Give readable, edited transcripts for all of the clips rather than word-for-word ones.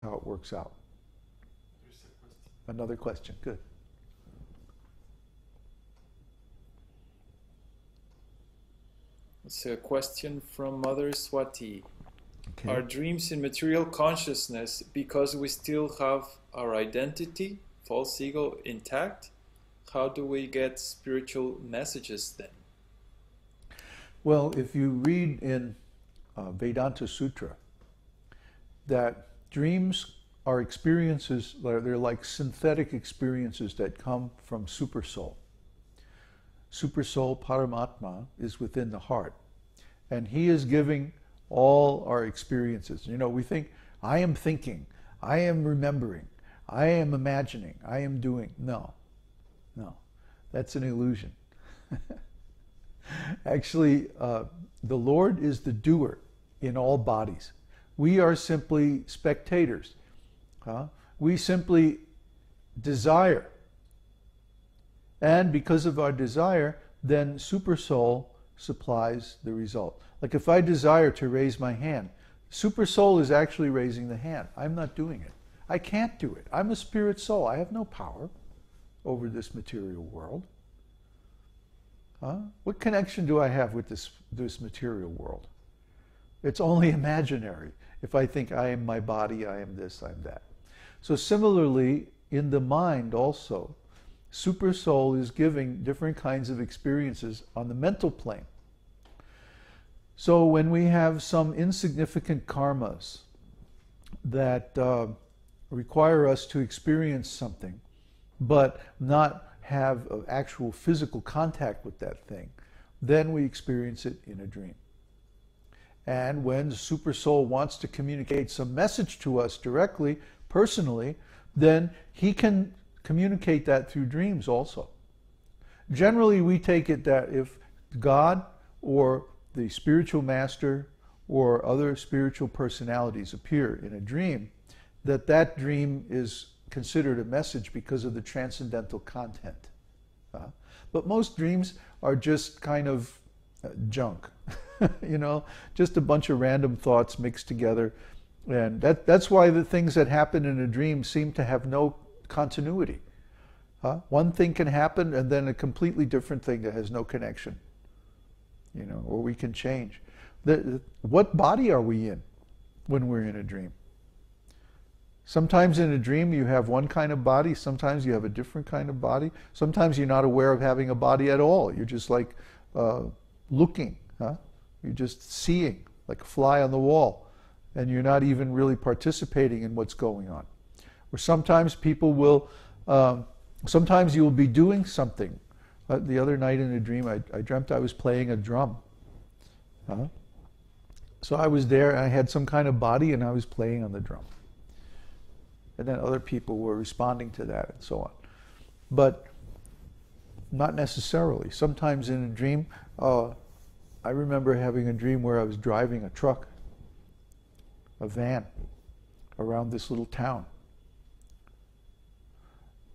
how it works out. Another question. Good. It's a question from Mother Swati. Okay. Are dreams in material consciousness because we still have our identity, false ego, intact? How do we get spiritual messages then? Well, if you read in Vedānta-sūtra that dreams are experiences, they're like synthetic experiences that come from Supersoul. Supersoul, Paramatma, is within the heart. And he is giving all our experiences. You know, we think, I am thinking, I am remembering, I am imagining, I am doing. No, that's an illusion. Actually, the Lord is the doer in all bodies. We are simply spectators. We simply desire. And because of our desire, then Supersoul supplies the result. Like if I desire to raise my hand, Supersoul is actually raising the hand. I'm not doing it. I can't do it. I'm a spirit soul. I have no power over this material world. What connection do I have with this material world? It's only imaginary. If I think I am my body, I am this, I'm that. So similarly, in the mind also, Supersoul is giving different kinds of experiences on the mental plane. So when we have some insignificant karmas that require us to experience something, but not have actual physical contact with that thing, then we experience it in a dream. And when the Supersoul wants to communicate some message to us directly, personally, then he can communicate that through dreams also. Generally, we take it that if God or the spiritual master or other spiritual personalities appear in a dream, that dream is considered a message because of the transcendental content. But most dreams are just kind of junk, you know, just a bunch of random thoughts mixed together. And that's why the things that happen in a dream seem to have no continuity. One thing can happen and then a completely different thing that has no connection, you know, or we can change. What body are we in when we're in a dream? Sometimes in a dream you have one kind of body, sometimes you have a different kind of body, sometimes you're not aware of having a body at all. You're just like looking, you're just seeing, like a fly on the wall, and you're not even really participating in what's going on. Or sometimes people will, sometimes you will be doing something. The other night in a dream I dreamt I was playing a drum. So I was there and I had some kind of body and I was playing on the drum. And then other people were responding to that and so on. But not necessarily. Sometimes in a dream, I remember having a dream where I was driving a truck, a van, around this little town.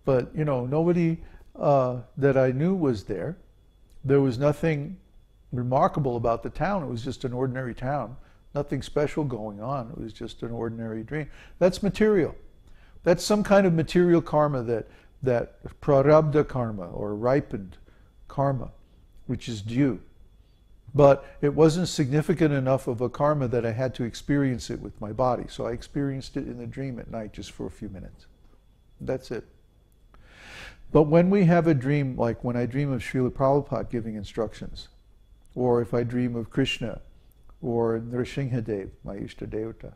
But, you know, nobody that I knew was there. There was nothing remarkable about the town. It was just an ordinary town. Nothing special going on. It was just an ordinary dream. That's material. That's some kind of material karma, that prarabdha karma, or ripened karma, which is due. But it wasn't significant enough of a karma that I had to experience it with my body. So I experienced it in the dream at night just for a few minutes. That's it. But when we have a dream, like when I dream of Srila Prabhupada giving instructions, or if I dream of Krishna, or Nrsimhadev, my Ishtadevata,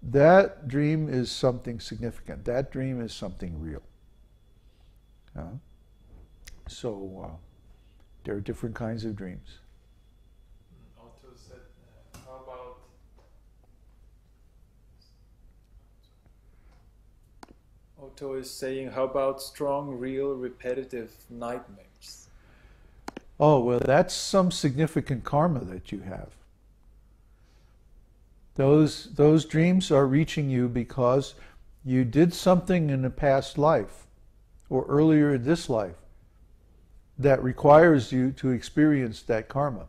that dream is something significant. That dream is something real. So there are different kinds of dreams. Otto said, how about Otto is saying, how about strong, real, repetitive nightmares? Oh, well, that's some significant karma that you have. Those dreams are reaching you because you did something in a past life or earlier in this life that requires you to experience that karma.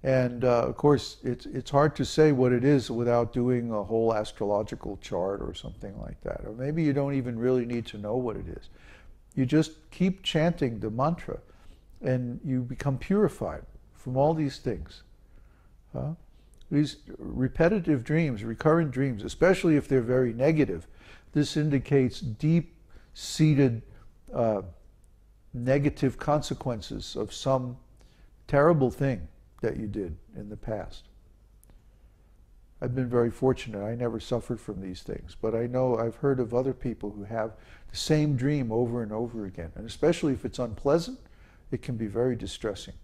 And of course, it's hard to say what it is without doing a whole astrological chart or something like that. Or maybe you don't even really need to know what it is. You just keep chanting the mantra and you become purified from all these things. These repetitive dreams, recurrent dreams, especially if they're very negative, this indicates deep-seated negative consequences of some terrible thing that you did in the past. I've been very fortunate. I never suffered from these things, but I know I've heard of other people who have the same dream over and over again, and especially if it's unpleasant, it can be very distressing.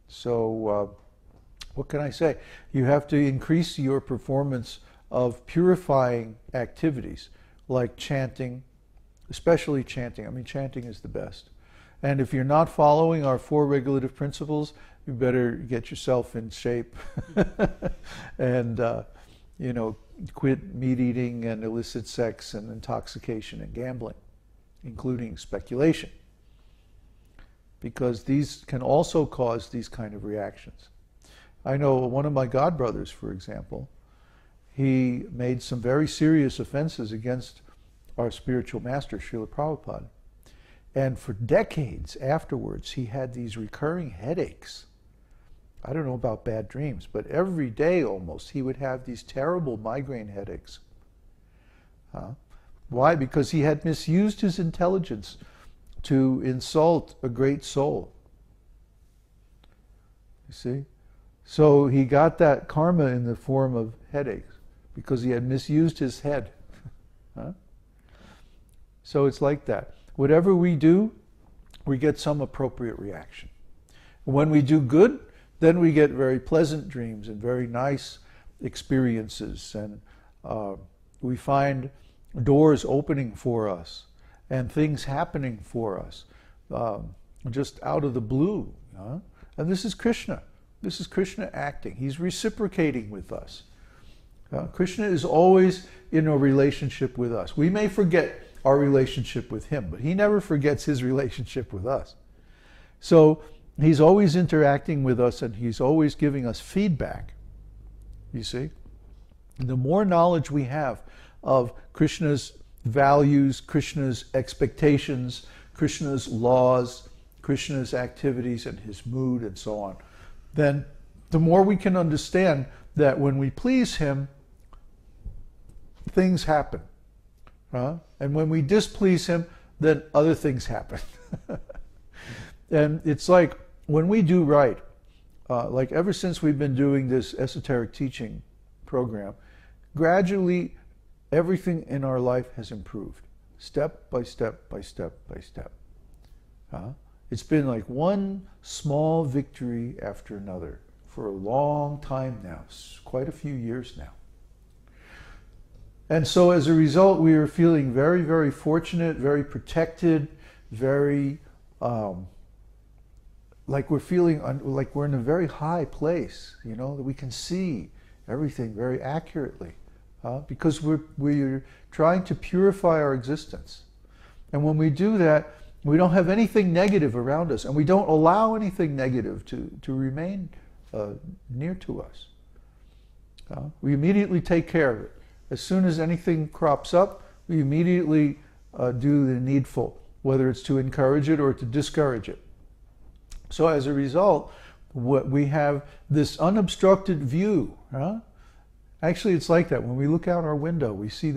So what can I say? You have to increase your performance of purifying activities like chanting, especially chanting. I mean, chanting is the best. And if you're not following our 4 regulative principles, you better get yourself in shape and, quit meat eating and illicit sex and intoxication and gambling, including speculation, because these can also cause these kind of reactions. I know one of my godbrothers, for example, he made some very serious offenses against our spiritual master, Srila Prabhupada. And for decades afterwards, he had these recurring headaches. I don't know about bad dreams, but every day almost, he would have these terrible migraine headaches. Why? Because he had misused his intelligence to insult a great soul. You see? So he got that karma in the form of headaches, because he had misused his head. So it's like that. Whatever we do, we get some appropriate reaction. When we do good, then we get very pleasant dreams and very nice experiences, and we find doors opening for us and things happening for us just out of the blue. And this is Krishna. This is Krishna acting. He's reciprocating with us. Krishna is always in a relationship with us. We may forget our relationship with him, but he never forgets his relationship with us. So he's always interacting with us, and he's always giving us feedback. You see? The more knowledge we have of Krishna's values, Krishna's expectations, Krishna's laws, Krishna's activities, and his mood, and so on, then the more we can understand that when we please him, things happen. And when we displease him, then other things happen. And it's like when we do right, like ever since we've been doing this esoteric teaching program, gradually everything in our life has improved, step by step by step by step. It's been like one small victory after another for a long time now, quite a few years now. And so as a result, we are feeling very, very fortunate, very protected, very, like we're feeling like we're in a very high place, that we can see everything very accurately, because we're trying to purify our existence. And when we do that, we don't have anything negative around us, and we don't allow anything negative to remain near to us. We immediately take care of it. As soon as anything crops up, we immediately do the needful, whether it's to encourage it or to discourage it. So as a result, we have this unobstructed view. Actually, it's like that. When we look out our window, we see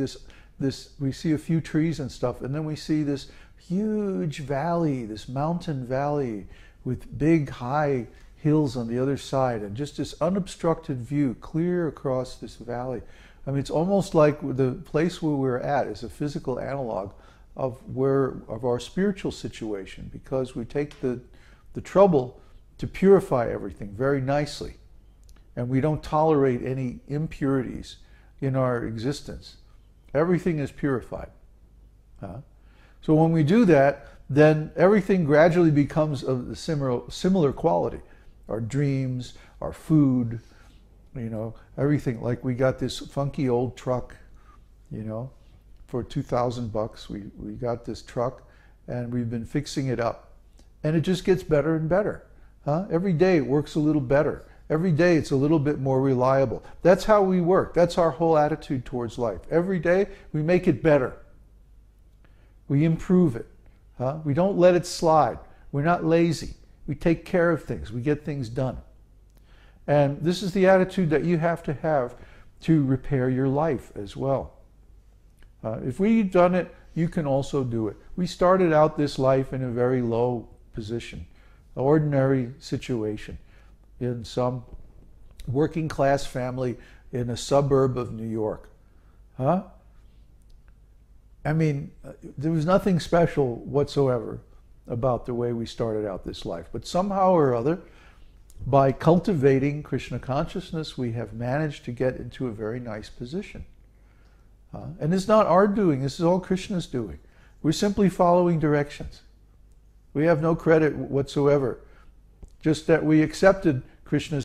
we see a few trees and stuff, and then we see this huge valley, this mountain valley with big, high hills on the other side, and just this unobstructed view clear across this valley. I mean, it's almost like the place where we're at is a physical analog of our spiritual situation, because we take the trouble to purify everything very nicely, and we don't tolerate any impurities in our existence. Everything is purified. So when we do that, then everything gradually becomes of the similar quality. Our dreams, our food, everything. Like we got this funky old truck, for $2,000. We got this truck, and we've been fixing it up, and it just gets better and better. Every day it works a little better. Every day it's a little bit more reliable. That's how we work. That's our whole attitude towards life. Every day we make it better. We improve it. We don't let it slide. We're not lazy. We take care of things. We get things done. And this is the attitude that you have to repair your life as well. If we've done it, you can also do it. We started out this life in a very low position, ordinary situation, in some working class family in a suburb of New York. I mean, there was nothing special whatsoever about the way we started out this life. But somehow or other, by cultivating Krishna consciousness, we have managed to get into a very nice position. And it's not our doing, this is all Krishna's doing. We're simply following directions. We have no credit whatsoever. Just that we accepted Krishna's